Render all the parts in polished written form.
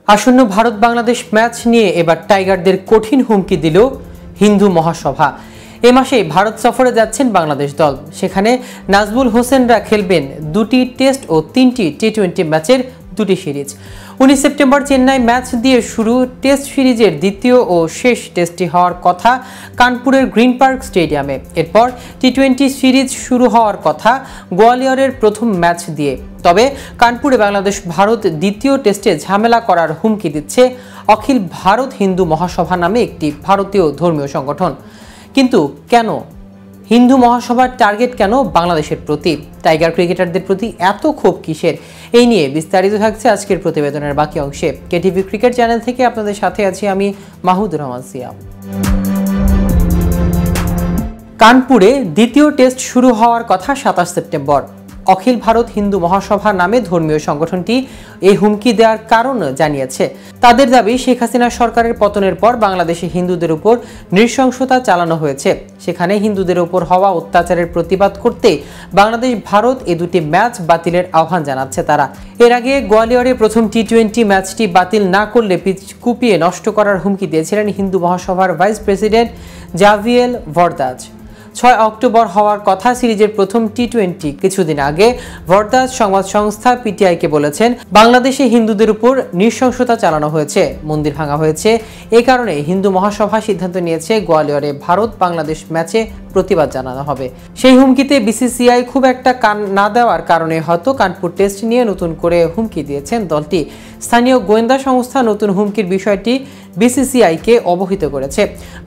আসন্ন ভারত বাংলাদেশ ম্যাচ নিয়ে এবার টাইগারদের কঠিন হুমকি দিল হিন্দু মহাসভা। এ মাসে ভারত সফরে যাচ্ছেন বাংলাদেশ দল। সেখানে নাজমুল হোসেনরা খেলবেন 2টি টেস্ট ও 3টি টি-20 ম্যাচের 2টি সিরিজ। 19 সেপ্টেম্বর চেন্নাই ম্যাচ দিয়ে শুরু টেস্ট সিরিজের দ্বিতীয় ও শেষ টেস্টটি হওয়ার কথা কানপুরের গ্রিন পার্ক স্টেডিয়ামে। এরপর টি-20 সিরিজ শুরু হওয়ার কথা গোয়ালিয়রের প্রথম ম্যাচ দিয়ে। তবে কানপুরে বাংলাদেশ ভারত দ্বিতীয় টেস্টে ঝামেলা করার হুমকি দিচ্ছে অখিল ভারত হিন্দু মহাসভা নামে একটি ভারতীয় ধর্মীয় সংগঠন। কিন্তু কেন হিন্দু মহাসভার টার্গেট কেন বাংলাদেশের প্রতি? টাইগার ক্রিকেটারদের প্রতি এত ক্ষোভ কিসের? এই নিয়ে বিস্তারিত থাকছে আজকের প্রতিবেদনের বাকি অংশে। কেটিভি ক্রিকেট চ্যানেল থেকে আপনাদের সাথে আছি আমি মাহমুদুর রহমান সিয়া। কানপুরে দ্বিতীয় টেস্ট শুরু হওয়ার কথা 27 সেপ্টেম্বর। অখিল ভারত হিন্দু মহাসভা নামে ধর্মীয় সংগঠনটি এই হুমকি দেওয়ার কারণ জানিয়েছে। তাদের দাবি, শেখ হাসিনা সরকারের পতনের পর বাংলাদেশে হিন্দুদের উপর নৃশংসতা চালানো হয়েছে। সেখানে হিন্দুদের উপর হওয়া অত্যাচারের প্রতিবাদ করতে বাংলাদেশ ভারত এই দুটি ম্যাচ বাতিলের আহ্বান জানাচ্ছে তারা। এর আগে গোয়ালিয়রে প্রথম টি-20 ম্যাচটি বাতিল না করলে পিচ কুপিয়ে নষ্ট করার হুমকি দিয়েছিলেন হিন্দু মহাসভার ভাইস প্রেসিডেন্ট জাভিয়েল ভরদাজ। 6 অক্টোবর হওয়ার কথা সিরিজের প্রথম টি-20। কিছুদিন আগে ভরদাজ সংবাদ সংস্থা পিটিআইকে বলেছেন, বাংলাদেশে হিন্দুদের উপর নৃশংসতা চালানো হয়েছে, মন্দির ভাঙা হয়েছে। এই কারণে হিন্দু মহাসভা সিদ্ধান্ত নিয়েছে গোয়ালিয়রে ভারত বাংলাদেশ ম্যাচে প্রতিবাদ জানানো হবে। সেই হুমকিতে বিসিসিআই খুব একটা কান না দেওয়ার কারণে হয়তো কানপুর টেস্ট নিয়ে নতুন করে হুমকি দিয়েছেন দলটি। স্থানীয় গোয়েন্দা সংস্থা নতুন হুমকির বিষয়টি বিসিসিআইকে অবহিত করেছে।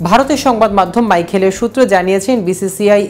ভারতের সংবাদ মাধ্যম মাইকেলের সূত্র জানিয়েছেন, বিসিসিআই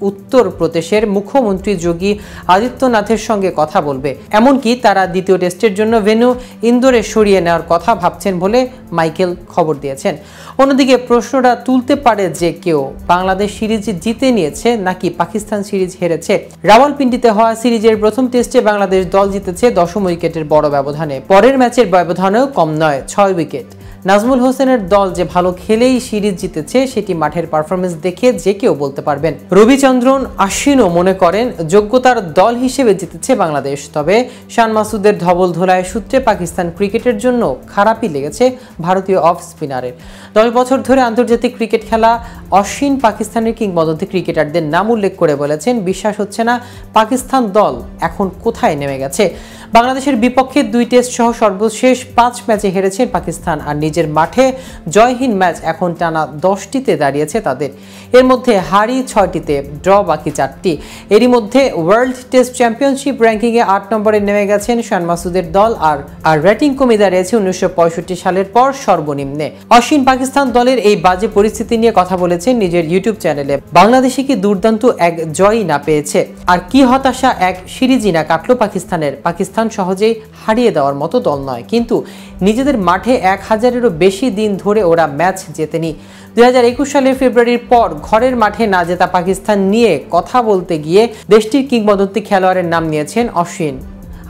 উত্তর প্রদেশের মুখ্যমন্ত্রী যোগী আদিত্যনাথের সঙ্গে কথা বলবে। এমনকি তারা দ্বিতীয় টেস্টের জন্য ভেন্যু ইন্দোরে সরিয়ে নেওয়ার কথা ভাবছেন বলে মাইকেল খবর দিয়েছেন। অন্যদিকে প্রশ্নটা তুলতে পারে যে কেউ বাংলাদেশ সিরিজ জিতে নিয়েছে নাকি পাকিস্তান সিরিজ হেরেছে। রাওয়ালপিন্ডিতে হওয়া সিরিজের প্রথম টেস্টে বাংলাদেশ দল জিতেছে 10 উইকেটের বড় ব্যবধানে। পরের ম্যাচের ব্যবধানেও কম নয়, 6 উইকেট। নাজমুল হোসেনের দল যে ভালো খেলেই সিরিজ জিতেছে সেটি মাঠের পারফরমেন্স দেখে যে কেউ বলতে পারবেন। রবিচন্দ্রন আশ্বিনও মনে করেন যোগ্যতার দল হিসেবে জিতেছে বাংলাদেশ। তবে শান মাসুদের ধবল ধোলায় সূত্রে পাকিস্তান ক্রিকেটের জন্য খারাপই লেগেছে ভারতীয় অফ স্পিনারের। 10 বছর ধরে আন্তর্জাতিক ক্রিকেট খেলা অশ্বিন পাকিস্তানের কিংবদন্তি ক্রিকেটারদের নাম উল্লেখ করে বলেছেন, বিশ্বাস হচ্ছে না পাকিস্তান দল এখন কোথায় নেমে গেছে। বাংলাদেশের বিপক্ষে 2 টেস্ট সহ সর্বশেষ 5 ম্যাচে হেরেছেন পাকিস্তান, আর নিজের মাঠে জয়হীন ম্যাচ এখন টানা 10টিতে দাঁড়িয়েছে তাদের। এর মধ্যে হারি 6টিতে, ড্র বাকি 4টি। এরই মধ্যে ওয়ার্ল্ড টেস্ট চ্যাম্পিয়নশিপ র্যাঙ্কিংয়ে 8 নম্বরে নেমে গেছেন শান মাসুদের দল, আর রেটিং কমে দাঁড়িয়েছে 1965 সালের পর সর্বনিম্নে। অশ্বিন পাকিস্তান দলের এই বাজে পরিস্থিতি নিয়ে কথা বলেছেন নিজের ইউটিউব চ্যানেলে। বাংলাদেশে কি দুর্দান্ত এক জয়ই না পেয়েছে, আর কি হতাশা এক সিরিজই না কাটলো পাকিস্তানের। পাকিস্তান সহজেই হারিয়ে দেওয়ার মতো দল নয়, কিন্তু নিজেদের মাঠে 1000-এরও বেশি দিন ধরে ওরা ম্যাচ জেতেনি। 2021 সালের ফেব্রুয়ারির পর ঘরের মাঠে না জেতা পাকিস্তান নিয়ে কথা বলতে গিয়ে দেশটির কিংবদন্তি খেলোয়াড়ের নাম নিয়েছেন অশ্বিন।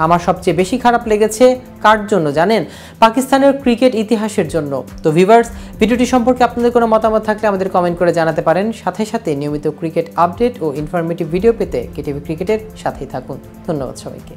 আমার সবচেয়ে বেশি খারাপ লেগেছে কার জন্য জানেন? পাকিস্তানের ক্রিকেট ইতিহাসের জন্য। তো ভিউয়ার্স, ভিডিওটি সম্পর্কে আপনাদের কোনো মতামত থাকলে আমাদের কমেন্ট করে জানাতে পারেন। সাথে সাথে নিয়মিত ক্রিকেট আপডেট ও ইনফরমেটিভ ভিডিও পেতে কেটিভি ক্রিকেটের সাথেই থাকুন। ধন্যবাদ সবাইকে।